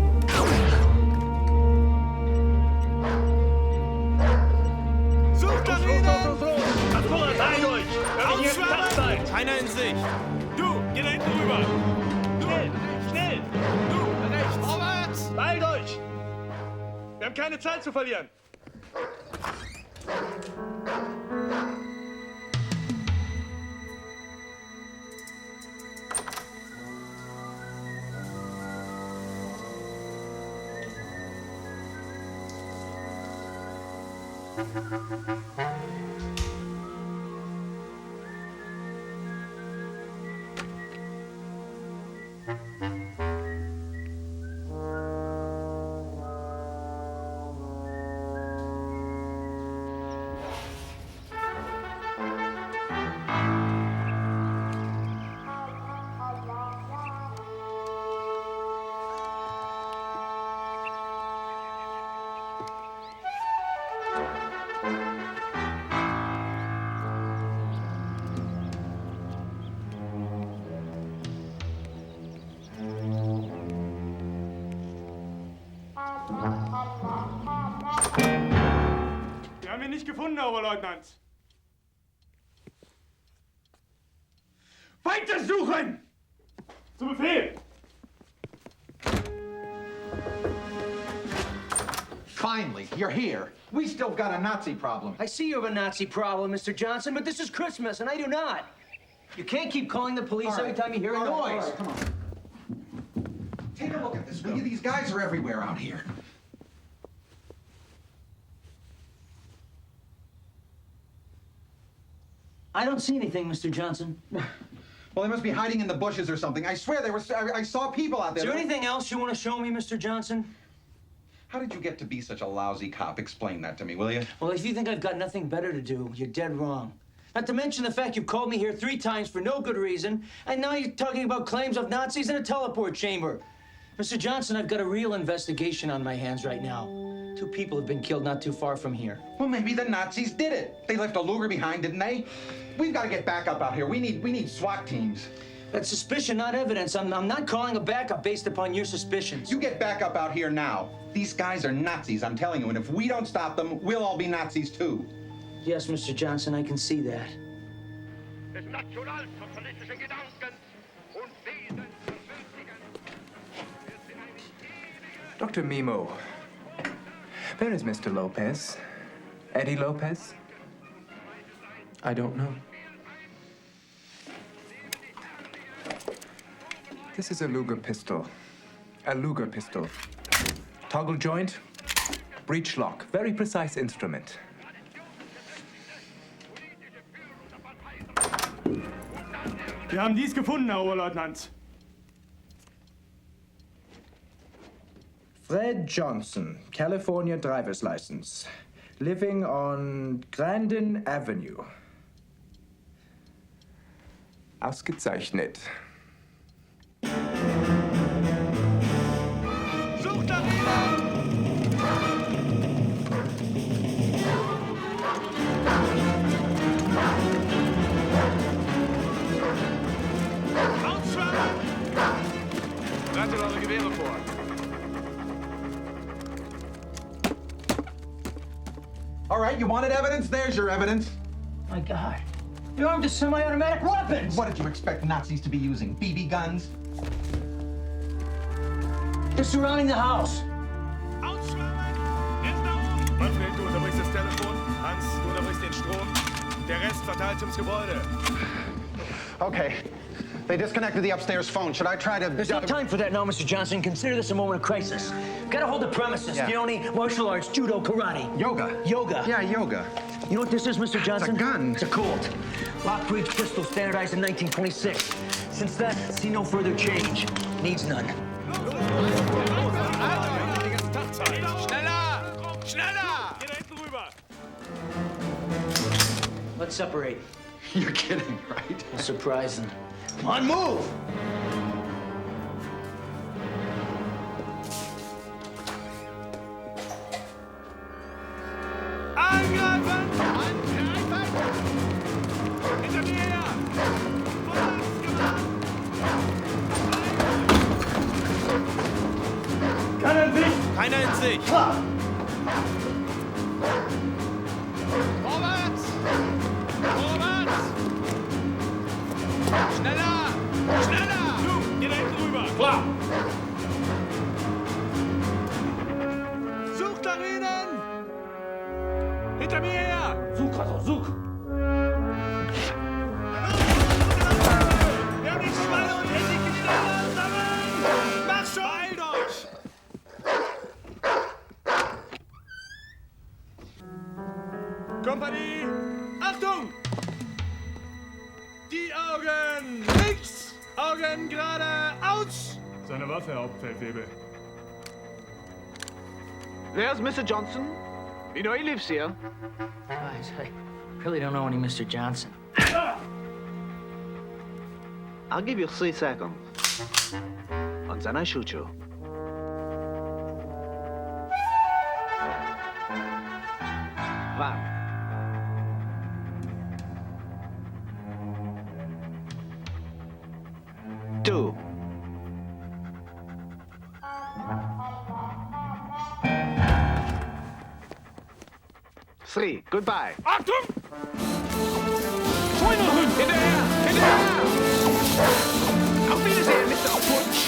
Sucht nach ihnen! Beeilt euch! Ausschwärmen! Keiner in Sicht! Du, geh da hinten rüber! Du! Schnell! Du, rechts! Vorwärts! Beeilt euch! Wir haben keine Zeit zu verlieren. Wir haben ihn nicht gefunden, Oberleutnant. Weitersuchen! Zu Befehl! Finally, you're here. We still got a Nazi problem. I see you have a Nazi problem, Mr. Johnson, but this is Christmas, and I do not. You can't keep calling the police every time you hear a noise. All right, come on. Take a look at this, will you? These guys are everywhere out here. I don't see anything, Mr. Johnson. Well, they must be hiding in the bushes or something. I swear, I saw people out there. Is there anything else you want to show me, Mr. Johnson? How did you get to be such a lousy cop? Explain that to me, will you? Well, if you think I've got nothing better to do, you're dead wrong. Not to mention the fact you've called me here 3 times for no good reason, and now you're talking about claims of Nazis in a teleport chamber. Mr. Johnson, I've got a real investigation on my hands right now. 2 people have been killed not too far from here. Well, maybe the Nazis did it. They left a Luger behind, didn't they? We've got to get backup out here. We need SWAT teams. That's suspicion, not evidence. I'm not calling a backup based upon your suspicions. You get backup out here now. These guys are Nazis, I'm telling you, and if we don't stop them, we'll all be Nazis too. Yes, Mr. Johnson, I can see that. Dr. Mimo, where is Mr. Lopez? Eddie Lopez? I don't know. This is a Luger pistol. A Luger pistol. Toggle joint, breech lock. Very precise instrument. Wir haben dies gefunden, Herr Oberleutnant. Fred Johnson, California driver's license. Living on Grandin Avenue. Ausgezeichnet. Sucht nach ihnen! Ausschwärmen! Bereitet eure Gewehre vor. All right, you wanted evidence? There's your evidence. My God. You're armed with semi-automatic weapons! What did you expect Nazis to be using? BB guns? They're surrounding the house. Ausschwärmen! Erst da oben! Manfred, du unterbrichst das Telefon. Hans, du unterbrichst den Strom. Der Rest verteilt ins Gebäude. Okay. They disconnected the upstairs phone. Should I try to... There's no time for that now, Mr. Johnson. Consider this a moment of crisis. Gotta hold the premises. Yeah. You know any martial arts, judo, karate? Yoga. Yoga. Yeah, yoga. You know what this is, Mr. Johnson? It's a gun. It's a Colt. Lock breech pistol standardized in 1926. Since then, see no further change. Needs none. Schneller! Schneller! Geh da hinten rüber. Let's separate. You're kidding, right? It's surprising. Come on, move! Angreifen! Angreifen! Hinter mir her! Vorwärts gemacht! Keiner in Sicht! Keiner in Sicht! Vorwärts! Vorwärts! Schneller! Schneller! Du, geh da hinten rüber. Klar. Sucht nach ihnen! Hinter mir her! Such, also, such. Wir haben die Schweine und Hände wieder sammeln! Mach schon! Beeilt euch! Kompanie! Achtung! Die Augen links! Augen geradeaus! Seine Waffe, Hauptfeldwebel. There's Mr. Johnson. You know he lives here. Guys, I really don't know any Mr. Johnson. I'll give you 3 seconds. And then I shoot you. One. 2. 3. Goodbye. Achtung! Hinterher! Hinterher! Auf Wiedersehen, Mr. Butch.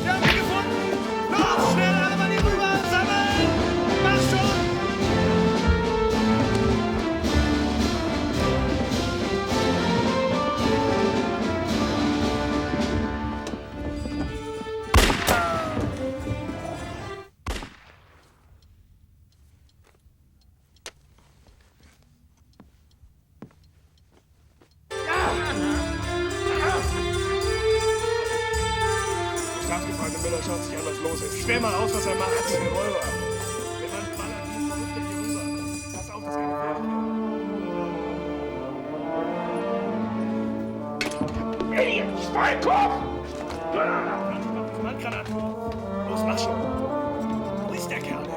Wir haben ihn gefunden! Los, schnell, alle mal hier rüber! Sammeln! Mach schon! Strafgefreite Müller schaut sich an, was los ist. Sperr mal aus, was er macht. Mit dem Revolver. Wenn man ballert, dann rückt er hier rüber. Pass auf, dass keine Fährte. Hey, Schweinkopf! Handgranaten. Los, mach schon. Wo ist der Kerl denn?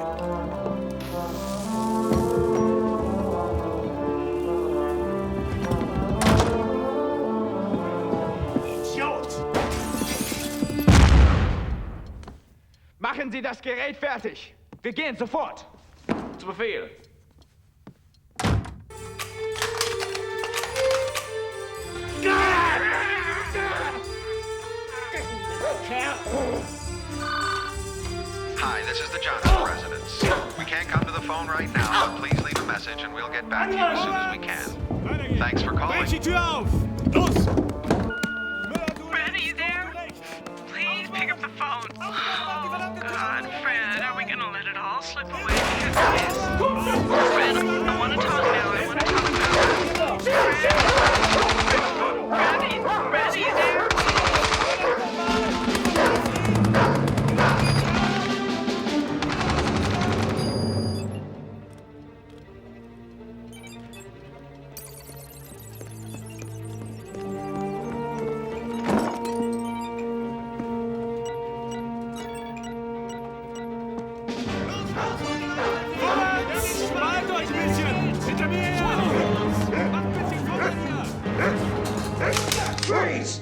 Idiot! Machen Sie das Gerät fertig. Wir gehen sofort. Zu Befehl. Hi, this is the Johnson residence. We can't come to the phone right now, but please leave a message and we'll get back to you as soon as we can. Thanks for calling. Brech die Tür auf! Los! Fred, are you there? Please pick up the phone. Oh, God, Fred, are we gonna let it all slip away? Fred, I want to talk now. I want to talk now. Fred, are you there? Spalt euch ein bisschen! Hinter mir her! Macht ein bisschen vor hier! Freeze!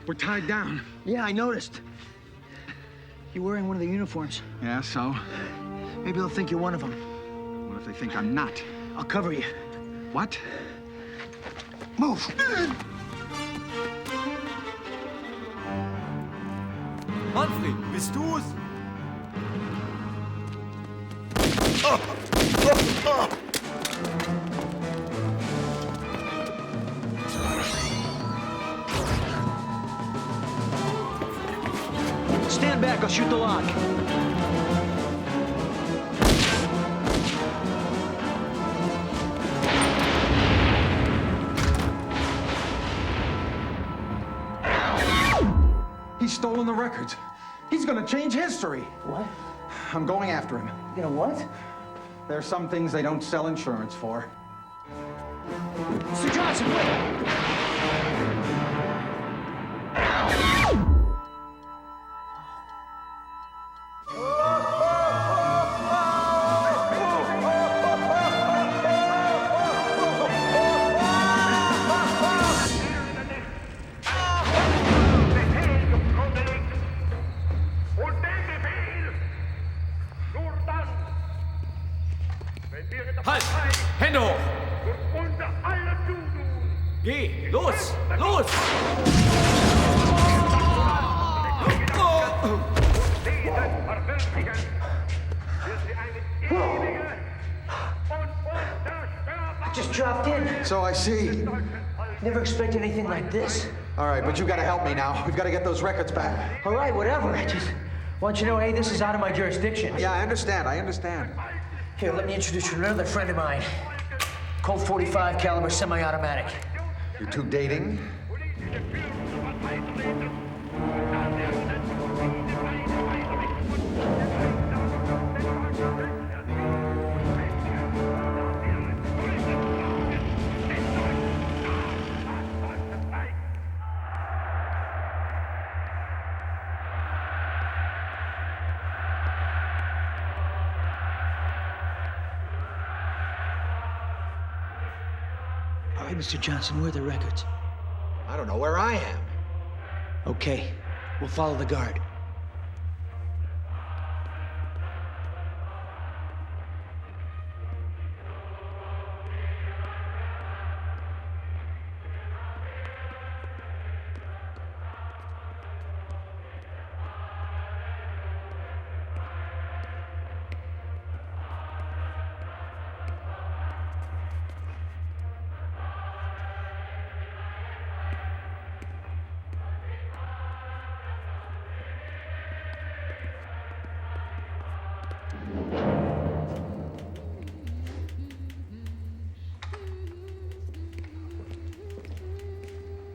We're tied down. Yeah, I noticed. You're wearing one of the uniforms. Yeah, so? Maybe they'll think you're one of them. What if they think I'm not? I'll cover you. What? Move! Manfred, bist du's? Stand back, I'll shoot the lock. He's stolen the records. He's gonna change history. What? I'm going after him. You know what? There's some things they don't sell insurance for. Mr. Johnson, wait! Halt! Hände hoch! Geh! Los! Los! I just dropped in. So I see. Never expected anything like this. All right, but you gotta help me now. We've gotta get those records back. All right, whatever. I just want you to know, hey, this is out of my jurisdiction. Yeah, I understand. Here, let me introduce you to another friend of mine. Colt 45 caliber semi-automatic. You two dating? Hey, Mr. Johnson, where are the records? I don't know where I am. Okay, we'll follow the guard.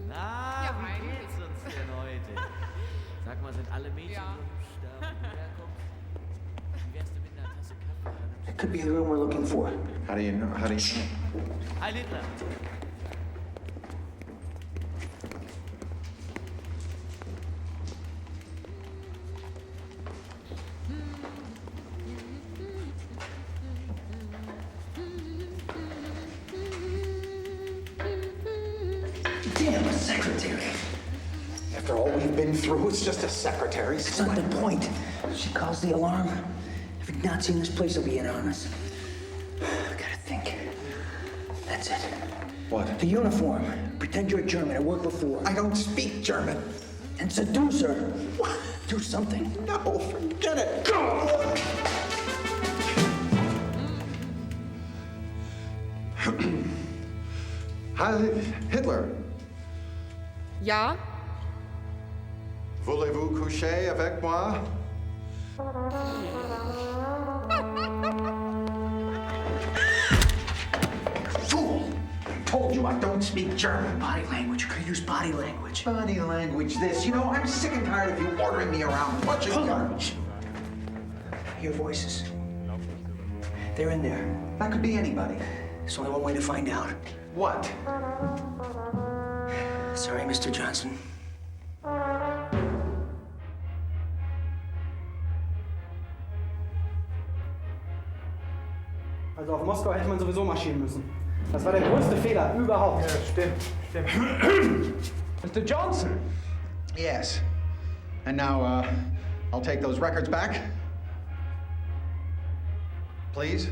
Na, wie geht's uns denn heute? Sag mal, sind alle Mädchen so hübsch da, wo du herkommst? Wie wärst du mit einer Tasse Kaffee? It could be the room we're looking for. How do you know? Heil Hitler! Damn, a secretary. After all we've been through, it's just a secretary. That's not the point. She calls the alarm. Every Nazi in this place will be in on us. Gotta think. That's it. What? The uniform. Pretend you're German. I worked before. I don't speak German. And seduce her. What? Do something. No, forget it. Go! Hitler. Ja? Voulez-vous coucher avec moi? Fool! I told you I don't speak German. Body language. You could use body language. Body language, this. You know, I'm sick and tired of you ordering me around, punching garbage. I hear voices. They're in there. That could be anybody. There's only one way to find out. What? Sorry, Mr. Johnson. Also auf Moskau hätte man sowieso marschieren müssen. Das war der größte Fehler überhaupt. Ja, stimmt. Mr. Johnson! Yes. And now, I'll take those records back. Please.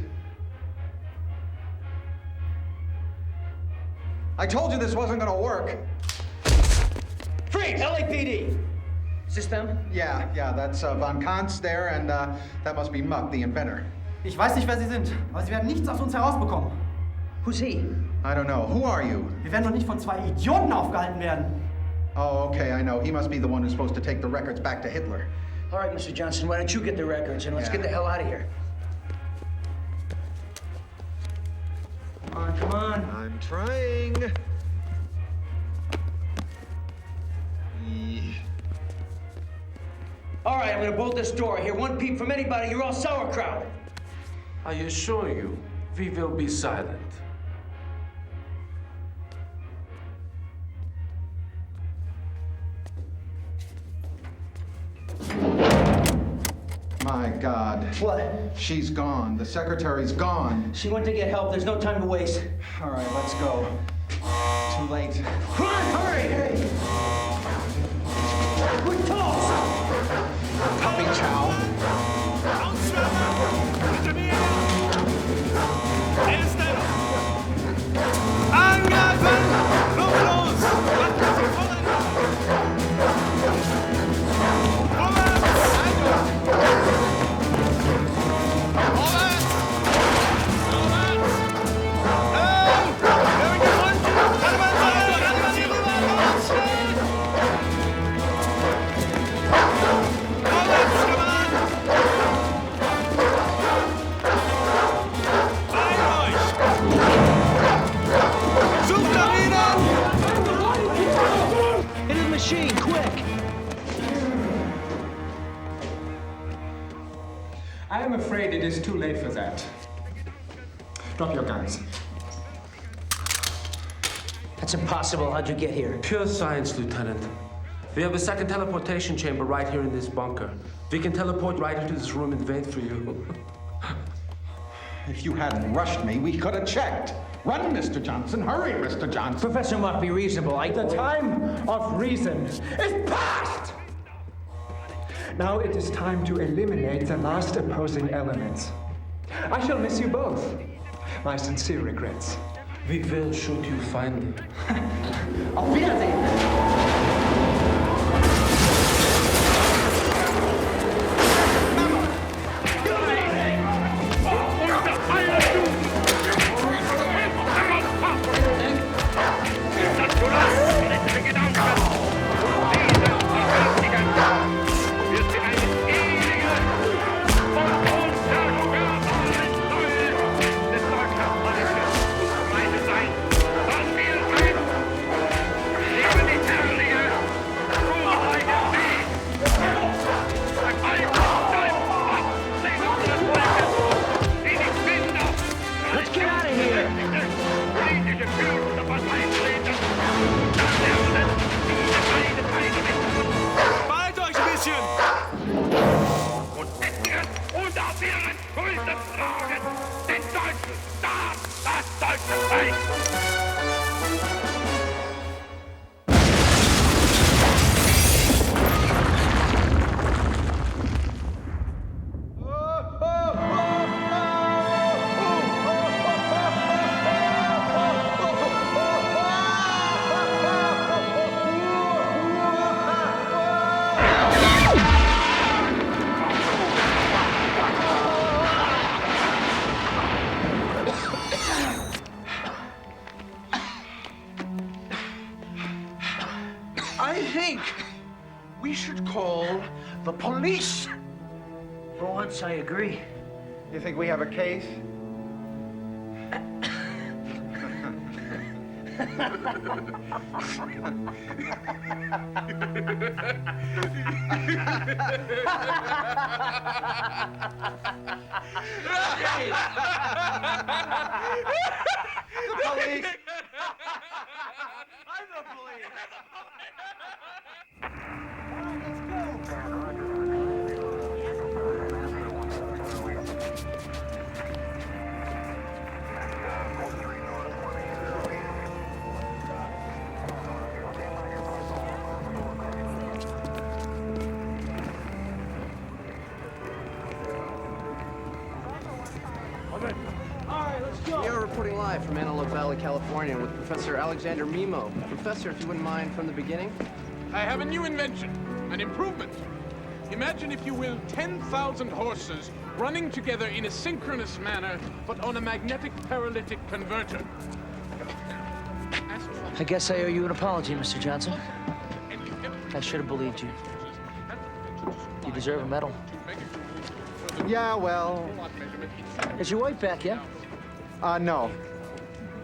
I told you this wasn't gonna work. Freeze! LAPD! Is this them? Yeah, that's Von Kantz there, and that must be Muck, the inventor. Ich weiß nicht, wer Sie sind, aber Sie werden nichts aus uns herausbekommen. Who's he? I don't know. Who are you? Wir werden doch nicht von zwei Idioten aufgehalten werden. Oh, okay, I know. He must be the one who's supposed to take the records back to Hitler. All right, Mr. Johnson, why don't you get the records and let's get the hell out of here. Come on. I'm trying. All right, I'm gonna bolt this door. I hear one peep from anybody, you're all sauerkraut. I assure you, we will be silent. My God. What? She's gone. The secretary's gone. She went to get help. There's no time to waste. All right, let's go. Too late. Come on, hurry! Hey. We're toast! Puppy chow. Machine, quick! I am afraid it is too late for that. Drop your guns. That's impossible. How'd you get here? Pure science, Lieutenant. We have a second teleportation chamber right here in this bunker. We can teleport right into this room and wait for you. If you hadn't rushed me, we could have checked. Run, Mr. Johnson. Hurry, Mr. Johnson. Professor Mock, be reasonable. The time of reason is past! Now it is time to eliminate the last opposing elements. I shall miss you both. My sincere regrets. We will shoot you finally. Auf Wiedersehen! I think we should call the police. For once, I agree. You think we have a case? The police! I'm the police! We are reporting live from Antelope Valley, California with Professor Alexander Mimo. Professor, if you wouldn't mind, from the beginning. I have a new invention, an improvement. Imagine, if you will, 10,000 horses running together in a synchronous manner, but on a magnetic paralytic converter. I guess I owe you an apology, Mr. Johnson. I should have believed you. You deserve a medal. Yeah, well... Is your wife back yet? No.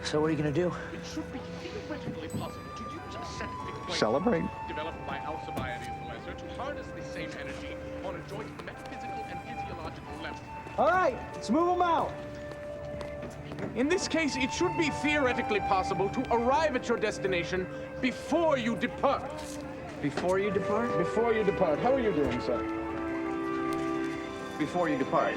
So what are you gonna do? It should be theoretically possible to use a scientific equation Celebrate. developed by Alcibiades the Lesser to harness the same energy on a joint metaphysical and physiological level. All right, let's move them out. In this case, it should be theoretically possible to arrive at your destination before you depart. Before you depart? Before you depart. How are you doing, sir? Before you depart.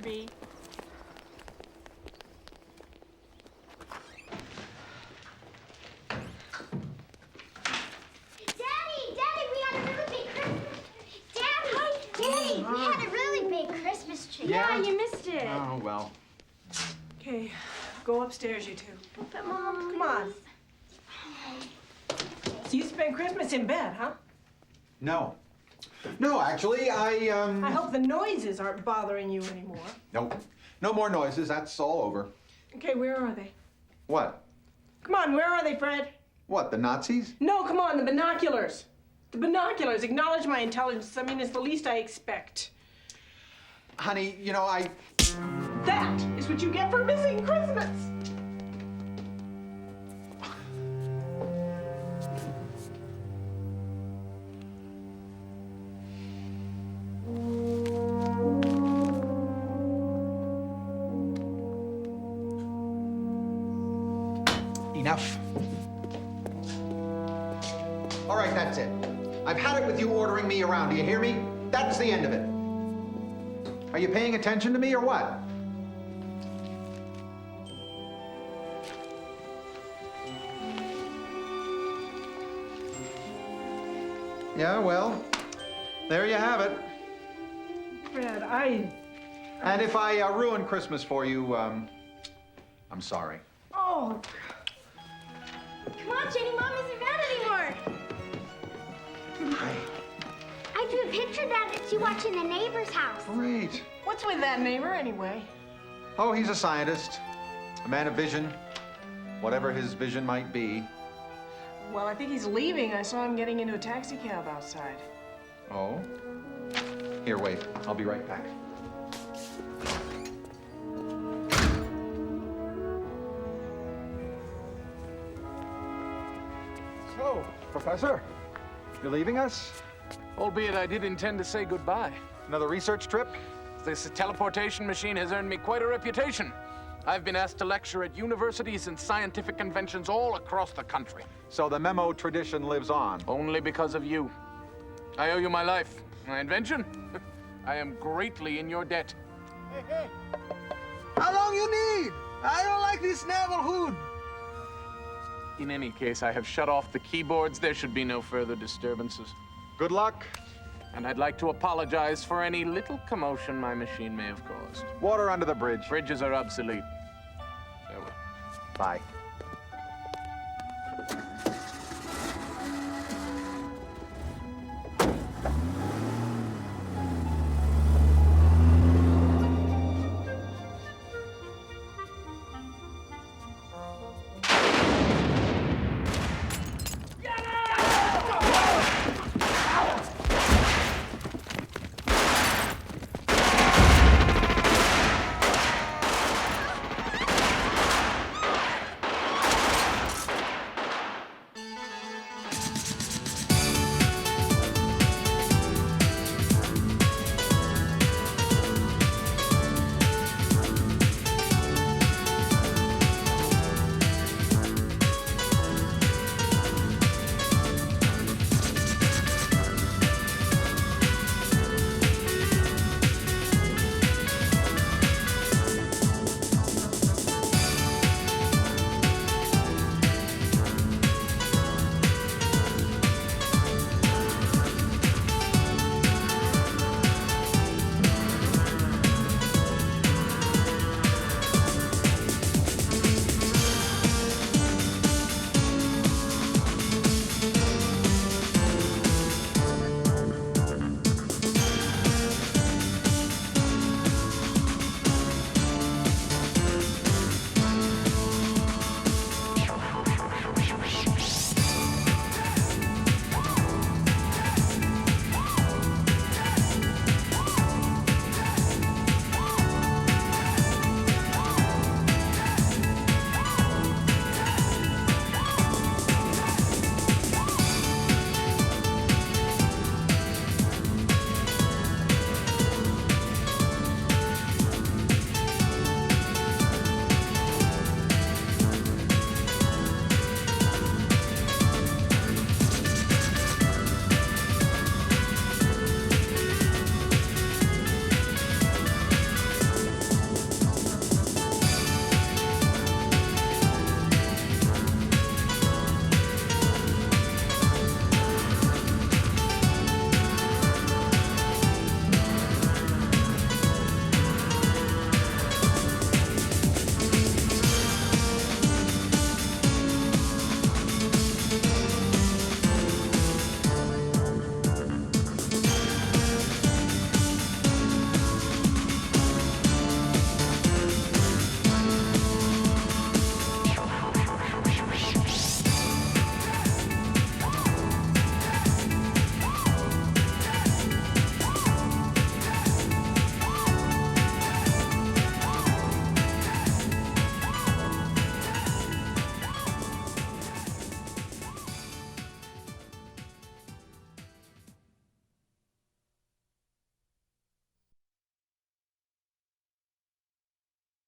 Be. Daddy, we had a really big Christmas tree. Yeah, you missed it. Oh, well. Okay, go upstairs, you two. But Mom, come on. So you spend Christmas in bed, huh? No. No, actually, I hope the noises aren't bothering you anymore. Nope. No more noises. That's all over. Okay, where are they? What? Come on, where are they, Fred? What, the Nazis? No, come on, the binoculars. The binoculars. Acknowledge my intelligence. I mean, it's the least I expect. Honey, you know, That is what you get for missing Christmas. I've had it with you ordering me around. Do you hear me? That's the end of it. Are you paying attention to me or what? Yeah, well, there you have it. Fred, And if I ruin Christmas for you, I'm sorry. Oh. Come on, Jenny, Mom isn't bad anymore. I drew a picture that she watched in the neighbor's house. Great. What's with that neighbor, anyway? Oh, he's a scientist, a man of vision, whatever his vision might be. Well, I think he's leaving. I saw him getting into a taxi cab outside. Oh? Here, wait. I'll be right back. So, Professor, you're leaving us? Albeit I did intend to say goodbye. Another research trip? This teleportation machine has earned me quite a reputation. I've been asked to lecture at universities and scientific conventions all across the country. So the memo tradition lives on? Only because of you. I owe you my life. My invention? I am greatly in your debt. Hey. How long you need? I don't like this naval hood. In any case, I have shut off the keyboards. There should be no further disturbances. Good luck. And I'd like to apologize for any little commotion my machine may have caused. Water under the bridge. Bridges are obsolete. Farewell. Bye.